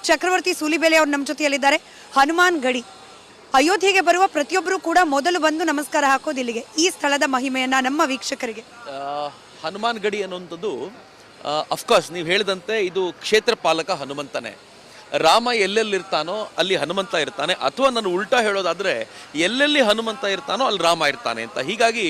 ಚಕ್ರವರ್ತಿ ಸೂಲಿಬೇಲೆ ಅವರು ನಮ್ಮ ಜೊತೆಯಲ್ಲಿದ್ದಾರೆ. ಹನುಮಾನ್ ಗಡಿ ಅಯೋಧ್ಯೆಗೆ ಬರುವ ಪ್ರತಿಯೊಬ್ಬರು ಕೂಡ ಮೊದಲು ಬಂದು ನಮಸ್ಕಾರ ಹಾಕೋದು ಇಲ್ಲಿಗೆ. ಈ ಸ್ಥಳದ ಮಹಿಮೆಯನ್ನ ನಮ್ಮ ವೀಕ್ಷಕರಿಗೆ. ಹನುಮಾನ್ ಗಡಿ ಅನ್ನುವಂಥದ್ದು ಅಫ್ಕೋರ್ಸ್ ನೀವು ಹೇಳಿದಂತೆ ಇದು ಕ್ಷೇತ್ರ ಪಾಲಕ ಹನುಮಂತನೇ. ರಾಮ ಎಲ್ಲೆಲ್ಲಿರ್ತಾನೋ ಅಲ್ಲಿ ಹನುಮಂತ ಇರ್ತಾನೆ, ಅಥವಾ ನಾನು ಉಲ್ಟಾ ಹೇಳೋದಾದರೆ ಎಲ್ಲೆಲ್ಲಿ ಹನುಮಂತ ಇರ್ತಾನೋ ಅಲ್ಲಿ ರಾಮ ಇರ್ತಾನೆ ಅಂತ. ಹೀಗಾಗಿ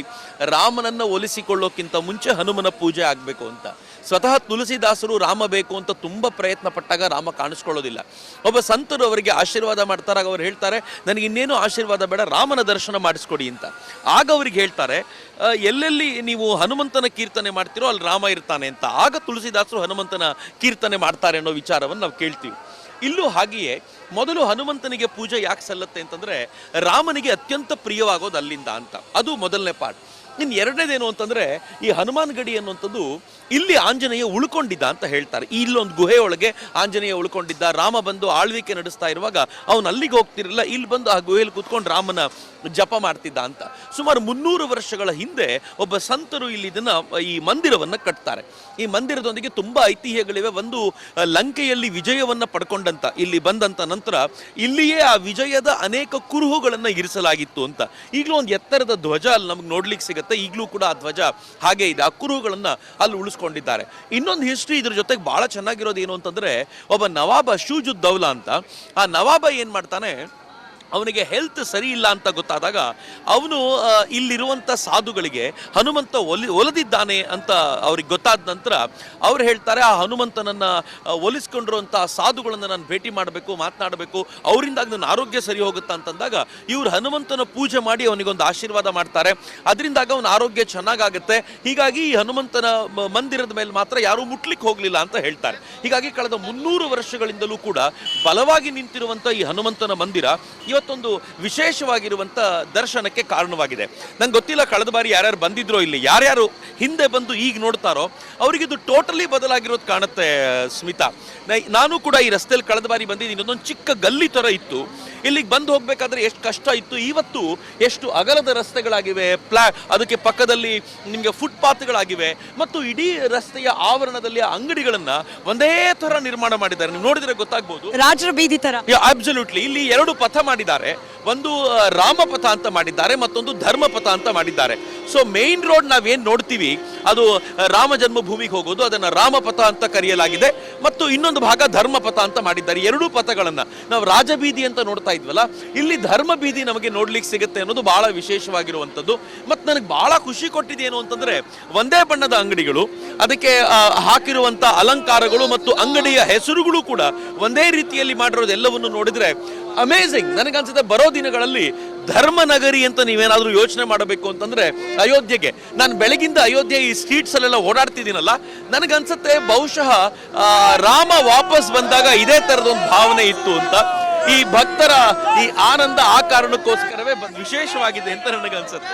ರಾಮನನ್ನು ಒಲಿಸಿಕೊಳ್ಳೋಕ್ಕಿಂತ ಮುಂಚೆ ಹನುಮನ ಪೂಜೆ ಆಗಬೇಕು ಅಂತ. ಸ್ವತಃ ತುಳಸಿದಾಸರು ರಾಮ ಬೇಕು ಅಂತ ತುಂಬ ಪ್ರಯತ್ನ ಪಟ್ಟಾಗ ರಾಮ ಕಾಣಿಸ್ಕೊಳ್ಳೋದಿಲ್ಲ. ಒಬ್ಬ ಸಂತರು ಅವರಿಗೆ ಆಶೀರ್ವಾದ ಮಾಡ್ತಾರಾಗ ಅವ್ರು ಹೇಳ್ತಾರೆ, ನನಗೆ ಇನ್ನೇನು ಆಶೀರ್ವಾದ ಬೇಡ, ರಾಮನ ದರ್ಶನ ಮಾಡಿಸ್ಕೊಡಿ ಅಂತ. ಆಗ ಅವ್ರಿಗೆ ಹೇಳ್ತಾರೆ, ಎಲ್ಲೆಲ್ಲಿ ನೀವು ಹನುಮಂತನ ಕೀರ್ತನೆ ಮಾಡ್ತೀರೋ ಅಲ್ಲಿ ರಾಮ ಇರ್ತಾನೆ ಅಂತ. ಆಗ ತುಳಸಿದಾಸರು ಹನುಮಂತನ ಕೀರ್ತನೆ ಮಾಡ್ತಾರೆ ಅನ್ನೋ ವಿಚಾರವನ್ನು ನಾವು ಕೇಳ್ತೀವಿ. ಇಲ್ಲೂ ಹಾಗೆಯೇ ಮೊದಲು ಹನುಮಂತನಿಗೆ ಪೂಜೆ ಯಾಕೆ ಸಲ್ಲತ್ತೆ ಅಂತಂದರೆ ರಾಮನಿಗೆ ಅತ್ಯಂತ ಪ್ರಿಯವಾಗೋದು ಅಲ್ಲಿಂದ ಅಂತ. ಅದು ಮೊದಲನೇ ಪಾರ್ಟ್. ಇನ್ನು ಎರಡನೇದೇನು ಅಂತಂದರೆ ಈ ಹನುಮಾನ್ ಗಡಿ ಅನ್ನುವಂಥದ್ದು ಇಲ್ಲಿ ಆಂಜನೇಯ ಉಳ್ಕೊಂಡಿದ್ದ ಅಂತ ಹೇಳ್ತಾರೆ. ಇಲ್ಲೊಂದು ಗುಹೆಯೊಳಗೆ ಆಂಜನೇಯ ಉಳ್ಕೊಂಡಿದ್ದ. ರಾಮ ಬಂದು ಆಳ್ವಿಕೆ ನಡೆಸ್ತಾ ಇರುವಾಗ ಅವನು ಅಲ್ಲಿಗೆ ಹೋಗ್ತಿರಲಿಲ್ಲ, ಇಲ್ಲಿ ಬಂದು ಆ ಗುಹೆಯಲ್ಲಿ ಕೂತ್ಕೊಂಡು ರಾಮನ ಜಪ ಮಾಡ್ತಿದ್ದ ಅಂತ. ಸುಮಾರು 300 ವರ್ಷಗಳ ಹಿಂದೆ ಒಬ್ಬ ಸಂತರು ಇಲ್ಲಿ ಈ ಮಂದಿರವನ್ನು ಕಟ್ತಾರೆ. ಈ ಮಂದಿರದೊಂದಿಗೆ ತುಂಬ ಐತಿಹ್ಯಗಳಿವೆ. ಒಂದು ಲಂಕೆಯಲ್ಲಿ ವಿಜಯವನ್ನು ಪಡ್ಕೊಂಡಂತ ಇಲ್ಲಿ ಬಂದಂತ ನಂತರ ಇಲ್ಲಿಯೇ ಆ ವಿಜಯದ ಅನೇಕ ಕುರುಹುಗಳನ್ನು ಇರಿಸಲಾಗಿತ್ತು ಅಂತ. ಈಗಲೂ ಒಂದು ಎತ್ತರದ ಧ್ವಜ ಅಲ್ಲಿ ನಮ್ಗೆ ನೋಡ್ಲಿಕ್ಕೆ ಸಿಗುತ್ತೆ. ಈಗಲೂ ಕೂಡ ಆ ಧ್ವಜ ಹಾಗೆ ಇದೆ. ಆ ಕುರುಹುಗಳನ್ನು ಅಲ್ಲಿ ಉಳಿಸ್ಕೊಂಡಿದ್ದಾರೆ. ಇನ್ನೊಂದು ಹಿಸ್ಟ್ರಿ ಇದ್ರ ಜೊತೆಗೆ ಬಹಳ ಚೆನ್ನಾಗಿರೋದು ಏನು ಅಂತಂದ್ರೆ, ಒಬ್ಬ ನವಾಬ ಶೂಜುದ್ದೌಲಾ ಅಂತ, ಆ ನವಾಬ ಏನ್ ಮಾಡ್ತಾನೆ, ಅವನಿಗೆ ಹೆಲ್ತ್ ಸರಿ ಇಲ್ಲ ಅಂತ ಗೊತ್ತಾದಾಗ ಅವನು ಇಲ್ಲಿರುವಂಥ ಸಾಧುಗಳಿಗೆ ಹನುಮಂತ ಒಲಿದಿದ್ದಾನೆ ಅಂತ ಅವ್ರಿಗೆ ಗೊತ್ತಾದ ನಂತರ ಅವ್ರು ಹೇಳ್ತಾರೆ, ಆ ಹನುಮಂತನನ್ನು ಒಲಿಸ್ಕೊಂಡಿರುವಂಥ ಸಾಧುಗಳನ್ನು ನಾನು ಭೇಟಿ ಮಾಡಬೇಕು, ಮಾತನಾಡಬೇಕು, ಅವರಿಂದಾಗಿ ನನ್ನ ಆರೋಗ್ಯ ಸರಿ ಹೋಗುತ್ತಾ ಅಂತಂದಾಗ ಇವ್ರು ಹನುಮಂತನ ಪೂಜೆ ಮಾಡಿ ಅವನಿಗೊಂದು ಆಶೀರ್ವಾದ ಮಾಡ್ತಾರೆ. ಅದರಿಂದಾಗ ಅವನ ಆರೋಗ್ಯ ಚೆನ್ನಾಗಾಗುತ್ತೆ. ಹೀಗಾಗಿ ಈ ಹನುಮಂತನ ಮಂದಿರದ ಮೇಲೆ ಮಾತ್ರ ಯಾರೂ ಮುಟ್ಲಿಕ್ಕೆ ಹೋಗಲಿಲ್ಲ ಅಂತ ಹೇಳ್ತಾರೆ. ಹೀಗಾಗಿ ಕಳೆದ 300 ವರ್ಷಗಳಿಂದಲೂ ಕೂಡ ಬಲವಾಗಿ ನಿಂತಿರುವಂಥ ಈ ಹನುಮಂತನ ಮಂದಿರ ಇವತ್ತೊಂದು ವಿಶೇಷವಾಗಿರುವಂಥ ದರ್ಶನಕ್ಕೆ ಕಾರಣವಾಗಿದೆ. ನಂಗೆ ಗೊತ್ತಿಲ್ಲ ಕಳೆದ ಬಾರಿ ಯಾರ್ಯಾರು ಬಂದಿದ್ರೋ, ಇಲ್ಲಿ ಯಾರ್ಯಾರು ಹಿಂದೆ ಬಂದು ಈಗ ನೋಡ್ತಾರೋ ಅವರಿಗಿದು ಟೋಟಲಿ ಬದಲಾಗಿರೋದು ಕಾಣುತ್ತೆ. ಸ್ಮಿತಾ, ನಾನು ಕೂಡ ಈ ರಸ್ತೆಯಲ್ಲಿ ಕಳೆದ ಬಾರಿ ಬಂದಿದ್ದೀನಿ. ಇನ್ನೊಂದು ಚಿಕ್ಕ ಗಲ್ಲಿ ಥರ ಇತ್ತು. ಇಲ್ಲಿಗೆ ಬಂದು ಹೋಗ್ಬೇಕಾದ್ರೆ ಎಷ್ಟು ಕಷ್ಟ ಇತ್ತು. ಇವತ್ತು ಎಷ್ಟು ಅಗಲದ ರಸ್ತೆಗಳಾಗಿವೆ, ಅದಕ್ಕೆ ಪಕ್ಕದಲ್ಲಿ ನಿಮಗೆ ಫುಟ್ಪಾತ್ಗಳಾಗಿವೆ ಮತ್ತು ಇಡೀ ರಸ್ತೆಯ ಆವರಣದಲ್ಲಿ ಅಂಗಡಿಗಳನ್ನ ಒಂದೇ ತರ ನಿರ್ಮಾಣ ಮಾಡಿದ್ದಾರೆ. ನೀವು ನೋಡಿದ್ರೆ ಗೊತ್ತಾಗ್ಬೋದು, ರಾಜರ ಬೀದಿ ತರ. ಅಬ್ಸಲ್ಯೂಟ್ಲಿ. ಇಲ್ಲಿ 2 ಪಥ ಮಾಡಿದ್ದಾರೆ. ಒಂದು ರಾಮಪಥ ಅಂತ ಮಾಡಿದ್ದಾರೆ, ಮತ್ತೊಂದು ಧರ್ಮಪಥ ಅಂತ ಮಾಡಿದ್ದಾರೆ. ಸೊ ಮೇನ್ ರೋಡ್ ನಾವೇನ್ ನೋಡ್ತೀವಿ ಅದು ರಾಮ ಜನ್ಮಭೂಮಿಗೆ ಹೋಗೋದು, ಅದನ್ನ ರಾಮಪಥ ಅಂತ ಕರೆಯಲಾಗಿದೆ. ಮತ್ತು ಇನ್ನೊಂದು ಭಾಗ ಧರ್ಮಪಥ ಅಂತ ಮಾಡಿದ್ದಾರೆ. 2 ಪಥಗಳನ್ನ ನಾವು ರಾಜಬೀದಿ ಅಂತ ನೋಡ್ತಾ ಇದ್ವಲ್ಲ, ಇಲ್ಲಿ ಧರ್ಮ ಬೀದಿ ನಮಗೆ ನೋಡ್ಲಿಕ್ಕೆ ಸಿಗುತ್ತೆ ಅನ್ನೋದು ಬಹಳ ವಿಶೇಷವಾಗಿರುವಂಥದ್ದು. ಮತ್ತು ನನಗೆ ಬಹಳ ಖುಷಿ ಕೊಟ್ಟಿದ್ದೇನು ಅಂತಂದ್ರೆ, ಒಂದೇ ಬಣ್ಣದ ಅಂಗಡಿಗಳು, ಅದಕ್ಕೆ ಹಾಕಿರುವಂತ ಅಲಂಕಾರಗಳು ಮತ್ತು ಅಂಗಡಿಯ ಹೆಸರುಗಳು ಕೂಡ ಒಂದೇ ರೀತಿಯಲ್ಲಿ ಮಾಡಿರೋದು ಎಲ್ಲವನ್ನು ನೋಡಿದ್ರೆ ಅಮೇಝಿಂಗ್. ನನಗನ್ಸುತ್ತೆ ಬರೋ ದಿನಗಳಲ್ಲಿ ಧರ್ಮನಗರಿ ಅಂತ ನೀವೇನಾದ್ರೂ ಯೋಚನೆ ಮಾಡಬೇಕು ಅಂತಂದ್ರೆ ಅಯೋಧ್ಯೆಗೆ. ನಾನು ಬೆಳಗಿಂದ ಅಯೋಧ್ಯೆ ಈ ಸ್ಟ್ರೀಟ್ಸ್ ಅಲ್ಲೆಲ್ಲ ಓಡಾಡ್ತಿದ್ದೀನಲ್ಲ, ನನಗನ್ಸುತ್ತೆ ಬಹುಶಃ ರಾಮ ವಾಪಸ್ ಬಂದಾಗ ಇದೇ ತರದೊಂದು ಭಾವನೆ ಇತ್ತು ಅಂತ. ಈ ಭಕ್ತರ ಈ ಆನಂದ ಆ ಕಾರಣಕ್ಕೋಸ್ಕರವೇ ವಿಶೇಷವಾಗಿದೆ ಅಂತ ನನಗನ್ಸುತ್ತೆ.